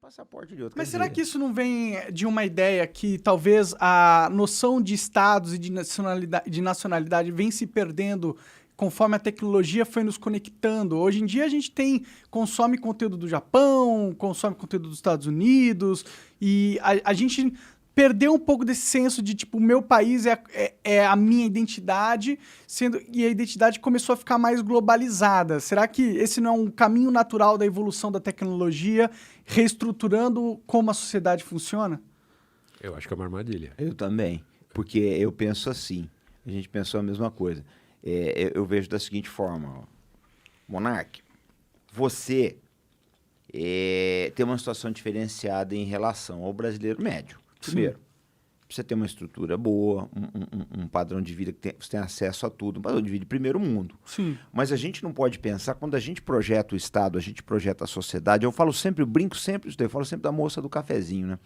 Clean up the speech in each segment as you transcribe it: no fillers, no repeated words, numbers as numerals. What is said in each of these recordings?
passaporte de outro. Mas será que isso não vem de uma ideia que talvez a noção de estados e de nacionalidade vem se perdendo conforme a tecnologia foi nos conectando? Hoje em dia a gente consome conteúdo do Japão, consome conteúdo dos Estados Unidos, e a gente perdeu um pouco desse senso de, tipo, o meu país é a minha identidade, e a identidade começou a ficar mais globalizada. Será que esse não é um caminho natural da evolução da tecnologia, reestruturando como a sociedade funciona? Eu acho que é uma armadilha. Eu também, porque eu penso assim, a gente pensou a mesma coisa. Eu vejo da seguinte forma, ó. Monark, você tem uma situação diferenciada em relação ao brasileiro médio. Primeiro, você tem uma estrutura boa, um padrão de vida que você tem acesso a tudo, um padrão de vida de primeiro mundo. Sim. Mas a gente não pode pensar, quando a gente projeta o Estado, a gente projeta a sociedade, eu falo sempre, eu brinco sempre, eu falo sempre da moça do cafezinho, né?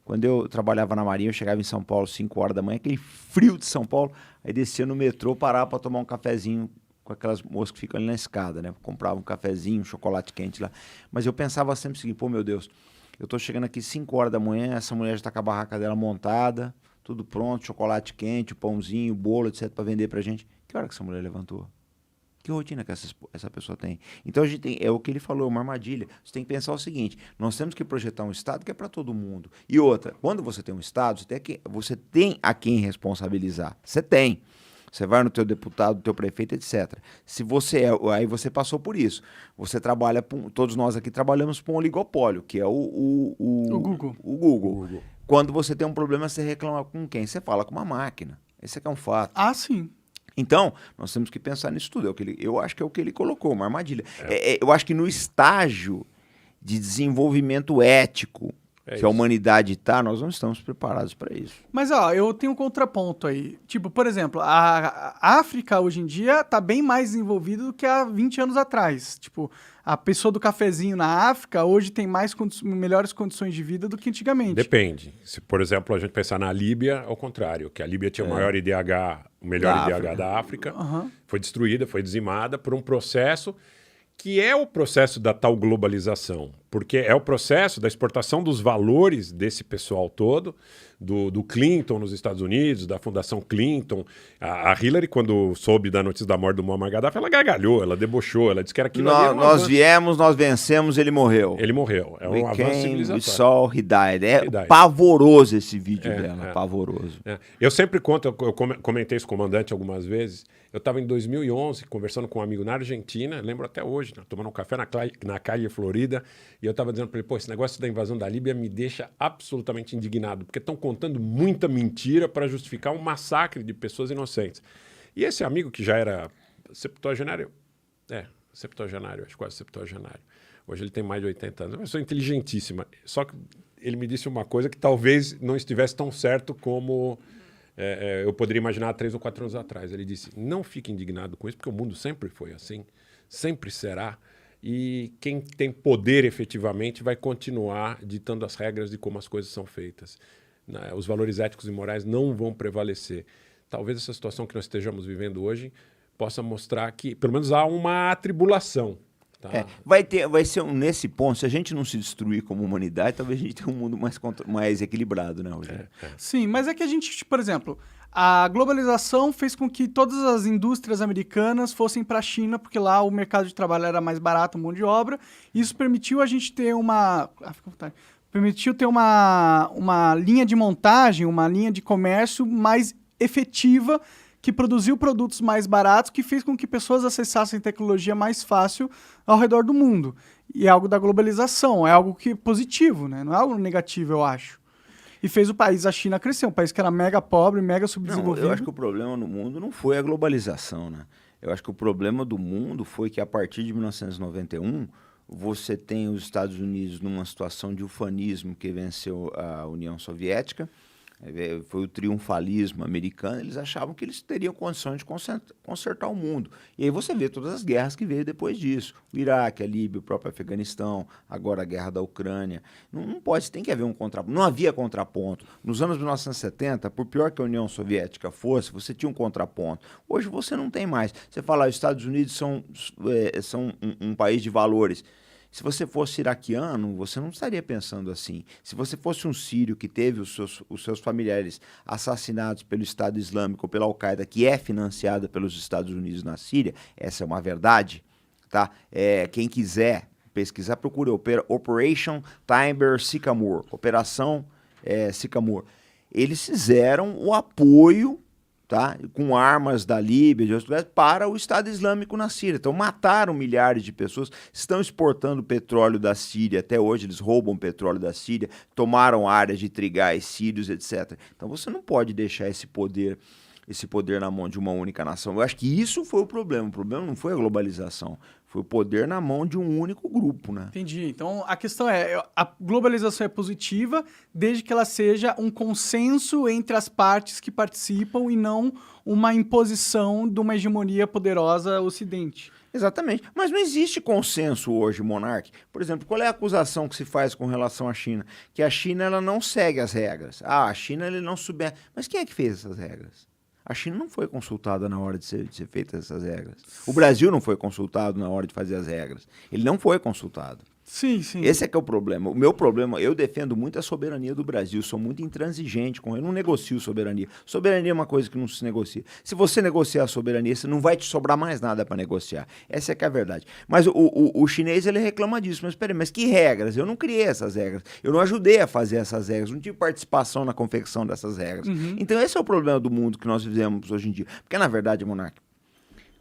Quando eu trabalhava na Marinha, eu chegava em São Paulo 5 horas da manhã, aquele frio de São Paulo, aí descia no metrô, parava para tomar um cafezinho com aquelas moças que ficam ali na escada, né? Comprava um cafezinho, um chocolate quente lá. Mas eu pensava sempre o seguinte, pô, meu Deus, eu tô chegando aqui 5 horas da manhã, essa mulher já tá com a barraca dela montada, tudo pronto, chocolate quente, o pãozinho, o bolo, etc, para vender pra gente. Que hora que essa mulher levantou? Que rotina que essa pessoa tem? Então a gente tem, é o que ele falou, uma armadilha. Você tem que pensar o seguinte, nós temos que projetar um Estado que é para todo mundo. E outra, quando você tem um Estado, você tem a quem responsabilizar. Você tem. Você vai no teu deputado, no teu prefeito, etc. Se você aí você passou por isso. Você trabalha, todos nós aqui trabalhamos para um oligopólio, que é o Google. O Google. Quando você tem um problema, você reclama com quem? Você fala com uma máquina. Esse é um fato. Ah, sim. Então, nós temos que pensar nisso tudo. Eu acho que é o que ele colocou, uma armadilha. Eu acho que no estágio de desenvolvimento ético que a humanidade está, nós não estamos preparados para isso. Mas, ó, eu tenho um contraponto aí. Tipo, por exemplo, a África hoje em dia está bem mais desenvolvida do que há 20 anos atrás. Tipo, a pessoa do cafezinho na África hoje tem melhores condições de vida do que antigamente. Depende. Se, por exemplo, a gente pensar na Líbia, ao contrário, que a Líbia tinha o maior IDH, o melhor IDH da África, foi destruída, foi dizimada por um processo que é o processo da tal globalização, porque é o processo da exportação dos valores desse pessoal todo, do Clinton nos Estados Unidos, da Fundação Clinton. A Hillary, quando soube da notícia da morte do Muammar Gaddafi, ela gargalhou, ela debochou, ela disse que era aquilo ali. Nós viemos, nós vencemos, ele morreu. Ele morreu. É um avanço civilizatório. We saw, he died. É pavoroso esse vídeo dela, pavoroso. Eu sempre conto, eu comentei isso com o comandante algumas vezes. Eu estava em 2011 conversando com um amigo na Argentina, lembro até hoje, né, tomando um café na Calle Florida, e eu estava dizendo para ele, pô, esse negócio da invasão da Líbia me deixa absolutamente indignado, porque estão contando muita mentira para justificar um massacre de pessoas inocentes. E esse amigo que já era septuagenário, acho quase septuagenário, hoje ele tem mais de 80 anos, é uma pessoa inteligentíssima, só que ele me disse uma coisa que talvez não estivesse tão certo como... eu poderia imaginar há 3 ou 4 anos atrás. Ele disse, não fique indignado com isso, porque o mundo sempre foi assim, sempre será, e quem tem poder efetivamente vai continuar ditando as regras de como as coisas são feitas. Os valores éticos e morais não vão prevalecer. Talvez essa situação que nós estejamos vivendo hoje possa mostrar que, pelo menos, há uma atribulação. Tá? Vai ser nesse ponto, se a gente não se destruir como humanidade, talvez a gente tenha um mundo mais equilibrado, né, Rogério? Sim, mas é que a gente, por exemplo, a globalização fez com que todas as indústrias americanas fossem para a China, porque lá o mercado de trabalho era mais barato, mão de obra. Isso permitiu a gente ter uma linha de montagem, uma linha de comércio mais efetiva, que produziu produtos mais baratos, que fez com que pessoas acessassem tecnologia mais fácil ao redor do mundo. E é algo da globalização, é algo que é positivo, né? Não é algo negativo, eu acho. E fez o país, a China, crescer, um país que era mega pobre, mega subdesenvolvido. Eu acho que o problema no mundo não foi a globalização, né? Eu acho que o problema do mundo foi que, a partir de 1991, você tem os Estados Unidos numa situação de ufanismo que venceu a União Soviética, foi o triunfalismo americano, eles achavam que eles teriam condições de consertar o mundo. E aí você vê todas as guerras que veio depois disso. O Iraque, a Líbia, o próprio Afeganistão, agora a guerra da Ucrânia. Não pode, tem que haver um contraponto. Não havia contraponto. Nos anos 1970, por pior que a União Soviética fosse, você tinha um contraponto. Hoje você não tem mais. Você fala, os Estados Unidos são um país de valores. Se você fosse iraquiano, você não estaria pensando assim. Se você fosse um sírio que teve os seus familiares assassinados pelo Estado Islâmico ou pela Al-Qaeda, que é financiada pelos Estados Unidos na Síria, essa é uma verdade, tá? Quem quiser pesquisar, procure Operation Tiber Sycamore, Operação Sycamore. Eles fizeram o apoio, tá, com armas da Líbia, de outros lugares, para o Estado Islâmico na Síria. Então mataram milhares de pessoas, estão exportando petróleo da Síria até hoje, eles roubam petróleo da Síria, tomaram áreas de trigais sírios, etc. Então você não pode deixar esse poder na mão de uma única nação. Eu acho que isso foi o problema não foi a globalização, foi o poder na mão de um único grupo, né? Entendi. Então, a questão a globalização é positiva desde que ela seja um consenso entre as partes que participam e não uma imposição de uma hegemonia poderosa ocidente. Exatamente. Mas não existe consenso hoje, Monark. Por exemplo, qual é a acusação que se faz com relação à China? Que a China ela não segue as regras. A China ele não submete. Mas quem é que fez essas regras? A China não foi consultada na hora de ser feitas essas regras. O Brasil não foi consultado na hora de fazer as regras. Ele não foi consultado. Sim, sim. Esse é que é o problema. O meu problema, eu defendo muito a soberania do Brasil, sou muito intransigente com ele, eu não negocio soberania. Soberania é uma coisa que não se negocia. Se você negociar a soberania, você não vai te sobrar mais nada para negociar. Essa é que é a verdade. Mas o chinês, ele reclama disso. Mas peraí, mas que regras? Eu não criei essas regras. Eu não ajudei a fazer essas regras. Não tive participação na confecção dessas regras. Uhum. Então esse é o problema do mundo que nós vivemos hoje em dia. Porque na verdade, Monark,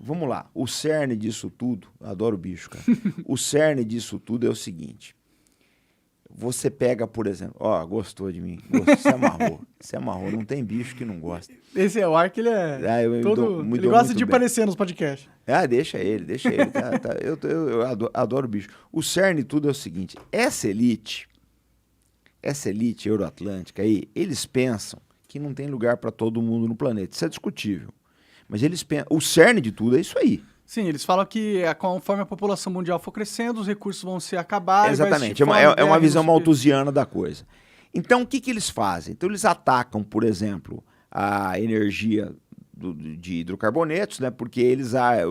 vamos lá, o cerne disso tudo, adoro bicho, cara. O cerne disso tudo é o seguinte. Você pega, por exemplo, gostou de mim, se amarrou, não tem bicho que não gosta. Esse é o Ark, ele ele gosta de aparecer nos podcasts. Deixa ele, tá. Eu adoro bicho. O cerne de tudo é o seguinte, essa elite euroatlântica aí, eles pensam que não tem lugar para todo mundo no planeta, isso é discutível. Mas eles pensam, o cerne de tudo é isso aí. Sim, eles falam que conforme a população mundial for crescendo, os recursos vão se acabar. Exatamente, é uma visão malthusiana da coisa. Então, o que eles fazem? Então, eles atacam, por exemplo, a energia de hidrocarbonetos, né? Porque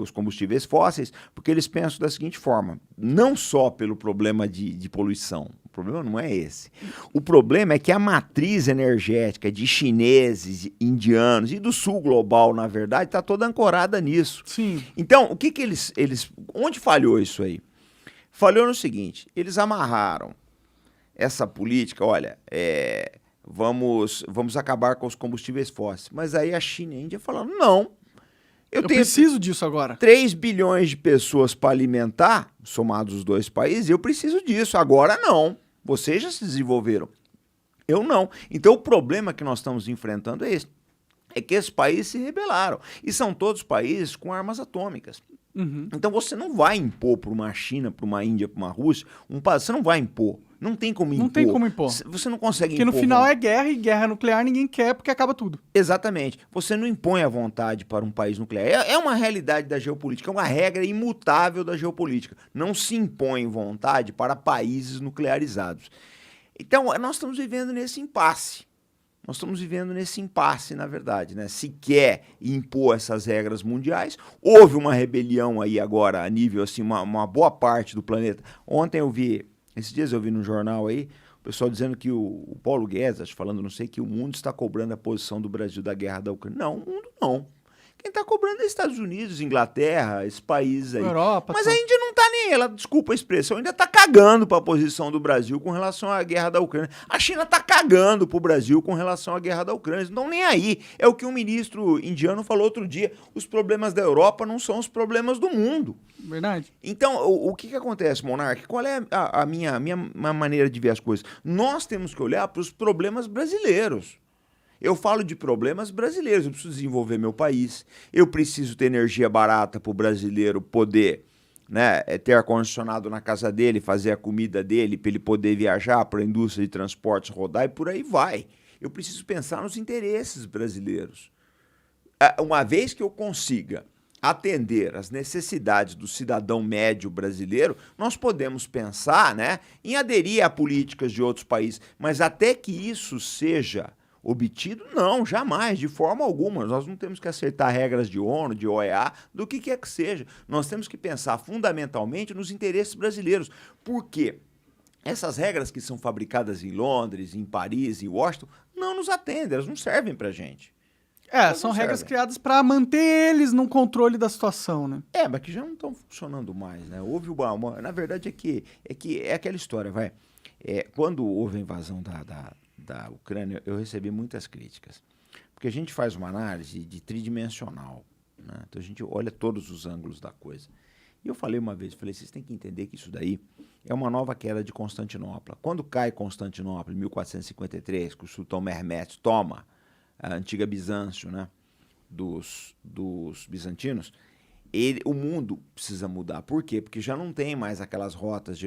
os combustíveis fósseis, porque eles pensam da seguinte forma, não só pelo problema de poluição, o problema não é esse. O problema é que a matriz energética de chineses, indianos e do sul global, na verdade, está toda ancorada nisso. Sim. Então, o que eles... Onde falhou isso aí? Falhou no seguinte, eles amarraram essa política, olha, vamos acabar com os combustíveis fósseis. Mas aí a China e a Índia falaram, não, eu tenho preciso disso agora. 3 bilhões de pessoas para alimentar, somados os dois países, eu preciso disso. Agora não. Vocês já se desenvolveram. Eu não. Então o problema que nós estamos enfrentando é esse. É que esses países se rebelaram. E são todos países com armas atômicas. Uhum. Então você não vai impor para uma China, para uma Índia, para uma Rússia, você não vai impor. Não tem como impor. Não tem como impor. Você não consegue impor. Porque no final é guerra, e guerra nuclear ninguém quer porque acaba tudo. Exatamente. Você não impõe a vontade para um país nuclear. É uma realidade da geopolítica, é uma regra imutável da geopolítica. Não se impõe vontade para países nuclearizados. Então, nós estamos vivendo nesse impasse. Na verdade, né? Se quer impor essas regras mundiais, houve uma rebelião aí agora a nível, assim, uma boa parte do planeta. Esses dias eu vi no jornal aí, o pessoal dizendo que o Paulo Guedes, falando, não sei, que o mundo está cobrando a posição do Brasil da guerra da Ucrânia. Não, o mundo não. Quem está cobrando é Estados Unidos, Inglaterra, esses países aí. Europa. Mas a Índia não está nem ela, desculpa a expressão, ainda está cagando para a posição do Brasil com relação à guerra da Ucrânia. A China está cagando para o Brasil com relação à guerra da Ucrânia. Eles não estão nem aí. É o que um ministro indiano falou outro dia. Os problemas da Europa não são os problemas do mundo. Verdade. Então, o que acontece, Monark? Qual é a minha maneira de ver as coisas? Nós temos que olhar para os problemas brasileiros. Eu falo de problemas brasileiros, eu preciso desenvolver meu país, eu preciso ter energia barata para o brasileiro poder, né, ter ar-condicionado na casa dele, fazer a comida dele, para ele poder viajar, para a indústria de transportes rodar e por aí vai. Eu preciso pensar nos interesses brasileiros. Uma vez que eu consiga atender às necessidades do cidadão médio brasileiro, nós podemos pensar, né, em aderir a políticas de outros países, mas até que isso seja obtido? Não, jamais, de forma alguma. Nós não temos que aceitar regras de ONU, de OEA, do que quer que seja. Nós temos que pensar fundamentalmente nos interesses brasileiros. Por quê? Essas regras que são fabricadas em Londres, em Paris, em Washington, não nos atendem, elas não servem para a gente. São regras criadas para manter eles no controle da situação, né? Mas que já não estão funcionando mais, né? Houve na verdade é aquela história, vai. Quando houve a invasão da Ucrânia, eu recebi muitas críticas. Porque a gente faz uma análise de tridimensional, né? Então a gente olha todos os ângulos da coisa. E eu falei uma vez, vocês têm que entender que isso daí é uma nova queda de Constantinopla. Quando cai Constantinopla, em 1453, que o sultão Mehmed toma a antiga Bizâncio, né, dos bizantinos, o mundo precisa mudar. Por quê? Porque já não tem mais aquelas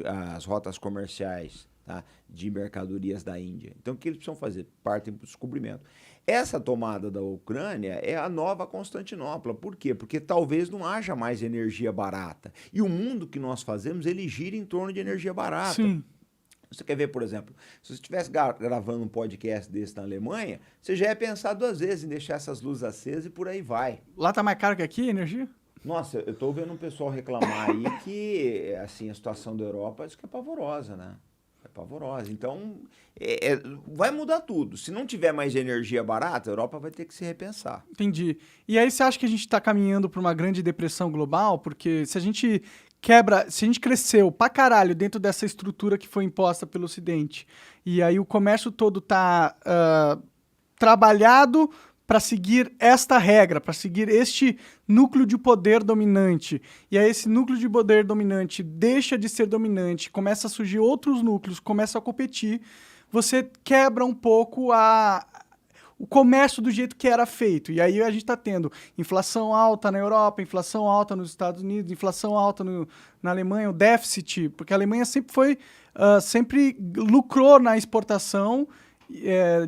as rotas comerciais, tá, de mercadorias da Índia. Então, o que eles precisam fazer? Partem para o descobrimento. Essa tomada da Ucrânia é a nova Constantinopla. Por quê? Porque talvez não haja mais energia barata. E o mundo que nós fazemos, ele gira em torno de energia barata. Sim. Você quer ver, por exemplo, se você estivesse gravando um podcast desse na Alemanha, você já ia pensar 2 vezes em deixar essas luzes acesas e por aí vai. Lá tá mais caro que aqui a energia? Nossa, eu tô vendo um pessoal reclamar aí que, assim, a situação da Europa diz que é pavorosa, né? É pavorosa. Então, vai mudar tudo. Se não tiver mais energia barata, a Europa vai ter que se repensar. Entendi. E aí você acha que a gente está caminhando para uma grande depressão global? Porque se a gente cresceu pra caralho dentro dessa estrutura que foi imposta pelo Ocidente, e aí o comércio todo tá trabalhado para seguir esta regra, para seguir este núcleo de poder dominante, e aí esse núcleo de poder dominante deixa de ser dominante, começa a surgir outros núcleos, começam a competir, você quebra um pouco o comércio do jeito que era feito. E aí a gente está tendo inflação alta na Europa, inflação alta nos Estados Unidos, inflação alta na Alemanha, o déficit, porque a Alemanha sempre lucrou na exportação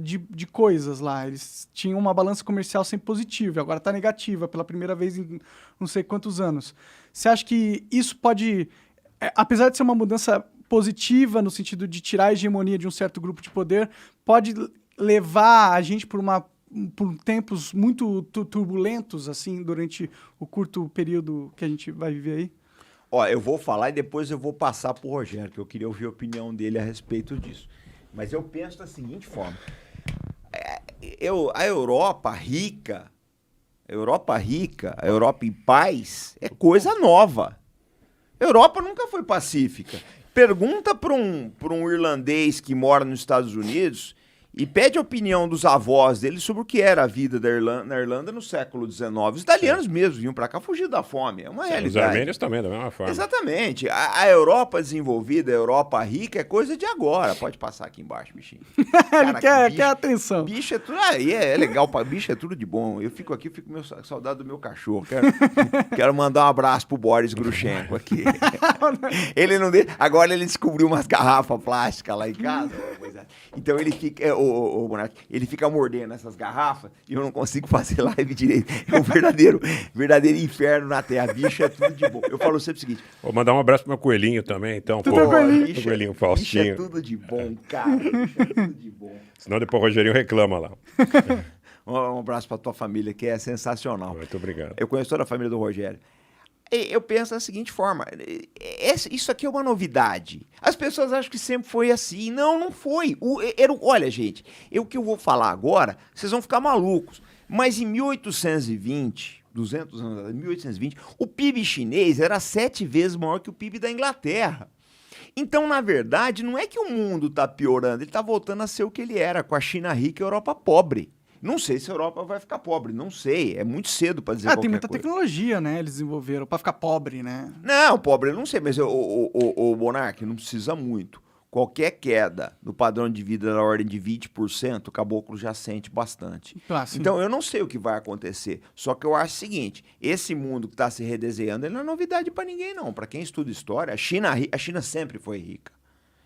de coisas lá. Eles tinham uma balança comercial sempre positiva, agora está negativa pela primeira vez em não sei quantos anos. Você acha que isso pode, apesar de ser uma mudança positiva no sentido de tirar a hegemonia de um certo grupo de poder, pode levar a gente por tempos muito turbulentos, assim, durante o curto período que a gente vai viver aí? Eu vou falar e depois eu vou passar para o Rogério, que eu queria ouvir a opinião dele a respeito disso. Mas eu penso da seguinte forma. A Europa rica, a Europa em paz, é coisa nova. A Europa nunca foi pacífica. Pergunta para um irlandês que mora nos Estados Unidos e pede a opinião dos avós dele sobre o que era a vida na Irlanda no século XIX. Os italianos mesmo vinham para cá fugir da fome. É uma realidade. Os armênios também, da mesma forma. Exatamente. A Europa desenvolvida, a Europa rica, é coisa de agora. Pode passar aqui embaixo, bichinho. Ele quer atenção. Bicho é tudo... é legal. Bicho é tudo de bom. Eu fico aqui, fico saudade do meu cachorro. Quero mandar um abraço pro Boris Grushenko aqui. Ele não deixa... Agora ele descobriu umas garrafas plásticas lá em casa. Então ele fica... ele fica mordendo essas garrafas e eu não consigo fazer live direito. É um verdadeiro inferno na Terra. Bicho é tudo de bom. Eu falo sempre o seguinte... Vou mandar um abraço pro meu coelhinho também, então. Coelhinho Faustinho. Bicho é tudo de bom, cara. Bicho é tudo de bom. Senão depois o Rogerinho reclama lá. Um abraço pra tua família, que é sensacional. Muito obrigado. Eu conheço toda a família do Rogério. Eu penso da seguinte forma, isso aqui é uma novidade. As pessoas acham que sempre foi assim. Não foi. Olha, gente, o que eu vou falar agora, vocês vão ficar malucos. Mas em 1820, 200 anos atrás, 1820, o PIB chinês era 7 vezes maior que o PIB da Inglaterra. Então, na verdade, não é que o mundo está piorando, ele está voltando a ser o que ele era, com a China rica e a Europa pobre. Não sei se a Europa vai ficar pobre, não sei. É muito cedo para dizer qualquer coisa. Tem muita tecnologia, né? Eles desenvolveram para ficar pobre, né? Não, pobre eu não sei, mas o Monark não precisa muito. Qualquer queda no padrão de vida da ordem de 20%, o caboclo já sente bastante. Então, eu não sei o que vai acontecer. Só que eu acho o seguinte, esse mundo que está se redesenhando, ele não é novidade para ninguém, não. Para quem estuda história, a China sempre foi rica.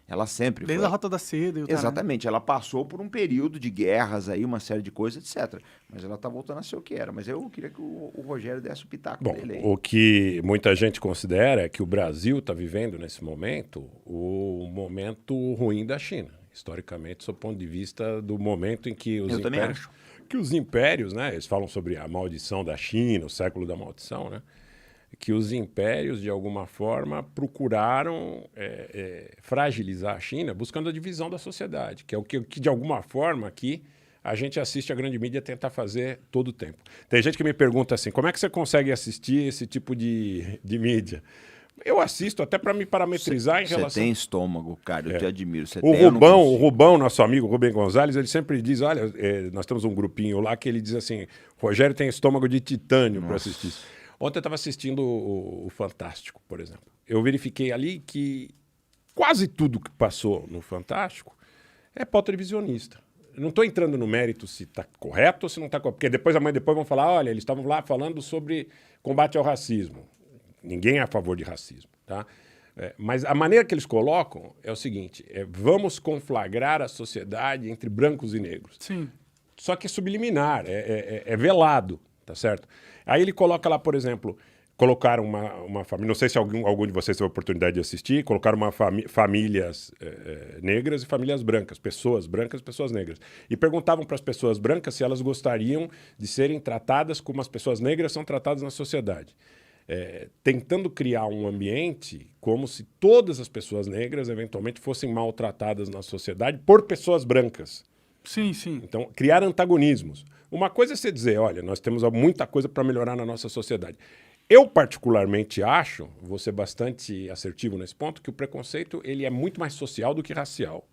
Ela sempre Desde foi. a Rota da Seda. Exatamente. Ela passou por um período de guerras aí, uma série de coisas, etc. Mas ela está voltando a ser o que era. Mas eu queria que o Rogério desse o pitaco dele aí. O que muita gente considera é que o Brasil está vivendo, nesse momento, o momento ruim da China. historicamente, sob o ponto de vista do momento em que Eu também acho. que os impérios, né, eles falam sobre a maldição da China, o século da maldição, né, que os impérios, de alguma forma, procuraram fragilizar a China, buscando a divisão da sociedade, que é o que de alguma forma, aqui, a gente assiste a grande mídia tentar fazer todo o tempo. Tem gente que me pergunta assim, como é que você consegue assistir esse tipo de mídia? Eu assisto até para me parametrizar em relação... Você tem estômago, cara, eu te admiro. Você O Rubão, nosso amigo Rubem Gonzalez, ele sempre diz, olha, nós temos um grupinho lá que ele diz assim, Rogério tem estômago de titânio para assistir isso. Ontem eu estava assistindo o Fantástico, por exemplo. Eu verifiquei ali que quase tudo que passou no Fantástico é pauta revisionista. Não estou entrando no mérito se está correto ou se não está correto. Porque depois vão falar, olha, eles estavam lá falando sobre combate ao racismo. Ninguém é a favor de racismo, tá? Mas a maneira que eles colocam é o seguinte, vamos conflagrar a sociedade entre brancos e negros. Sim. Só que é subliminar, é velado, tá certo? Aí ele coloca lá, por exemplo, colocaram uma família, não sei se algum de vocês teve a oportunidade de assistir, colocaram famílias negras e famílias brancas, pessoas brancas e pessoas negras. E perguntavam para as pessoas brancas se elas gostariam de serem tratadas como as pessoas negras são tratadas na sociedade. Tentando criar um ambiente como se todas as pessoas negras eventualmente fossem maltratadas na sociedade por pessoas brancas. Sim, sim. Então, criar antagonismos. Uma coisa é você dizer, olha, nós temos muita coisa para melhorar na nossa sociedade. Eu, particularmente, acho, vou ser bastante assertivo nesse ponto, que o preconceito ele é muito mais social do que racial.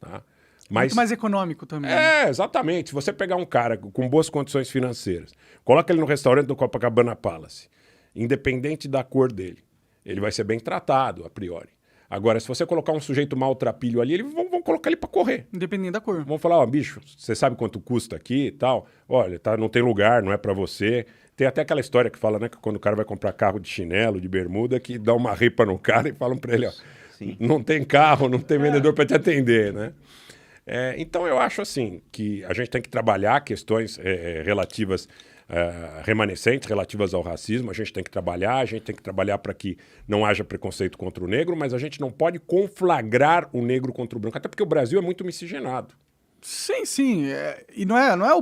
Tá? Muito mais econômico também. Exatamente. Se você pegar um cara com boas condições financeiras, coloca ele no restaurante do Copacabana Palace, independente da cor dele, ele vai ser bem tratado, a priori. Agora, se você colocar um sujeito maltrapilho ali, eles vão colocar ele para correr. Independente da cor. Vão falar, ó, bicho, você sabe quanto custa aqui e tal? Olha, tá, não tem lugar, não é para você. Tem até aquela história que fala, né, que quando o cara vai comprar carro de chinelo, de bermuda, que dá uma ripa no cara e falam para ele, ó, não tem carro, não tem vendedor para te atender, né? Então, eu acho assim, que a gente tem que trabalhar questões relativas remanescentes, relativas ao racismo, a gente tem que trabalhar para que não haja preconceito contra o negro, mas a gente não pode conflagrar o negro contra o branco, até porque o Brasil é muito miscigenado. Sim, sim. E não é o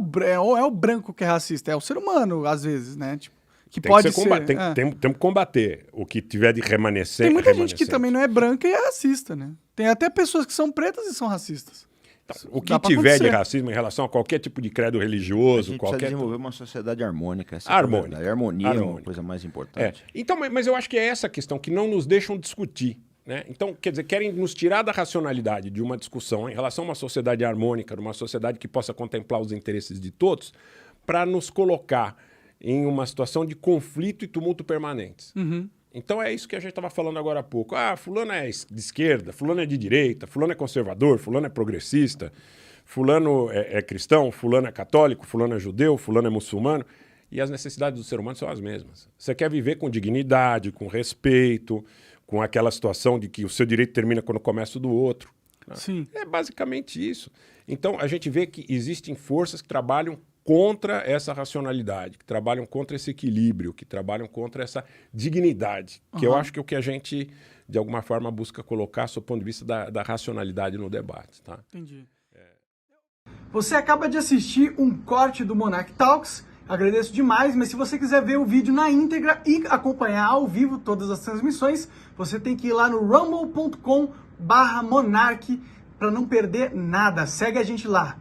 branco que é racista, é o ser humano, às vezes, né? Tipo, que tem pode que ser... Temos que combater o que tiver de remanescente. Tem muita gente que também não é branca e é racista, né? Tem até pessoas que são pretas e são racistas. Então, o que tiver de racismo em relação a qualquer tipo de credo religioso, a gente precisa desenvolver uma sociedade harmônica. Harmônica. A harmonia é uma coisa mais importante. Então, mas eu acho que é essa questão que não nos deixam discutir. Né? Então, quer dizer, querem nos tirar da racionalidade de uma discussão em relação a uma sociedade harmônica, uma sociedade que possa contemplar os interesses de todos, para nos colocar em uma situação de conflito e tumulto permanentes. Uhum. Então é isso que a gente estava falando agora há pouco. Fulano é de esquerda, fulano é de direita, fulano é conservador, fulano é progressista, fulano é cristão, fulano é católico, fulano é judeu, fulano é muçulmano. E as necessidades do ser humano são as mesmas. Você quer viver com dignidade, com respeito, com aquela situação de que o seu direito termina quando começa o do outro. Né? Sim. É basicamente isso. Então a gente vê que existem forças que trabalham contra essa racionalidade, que trabalham contra esse equilíbrio, que trabalham contra essa dignidade, que eu acho que é o que a gente, de alguma forma, busca colocar, sob o ponto de vista da racionalidade no debate. Tá? Entendi. Você acaba de assistir um corte do Monarch Talks, agradeço demais, mas se você quiser ver o vídeo na íntegra e acompanhar ao vivo todas as transmissões, você tem que ir lá no rumble.com/monarch para não perder nada. Segue a gente lá.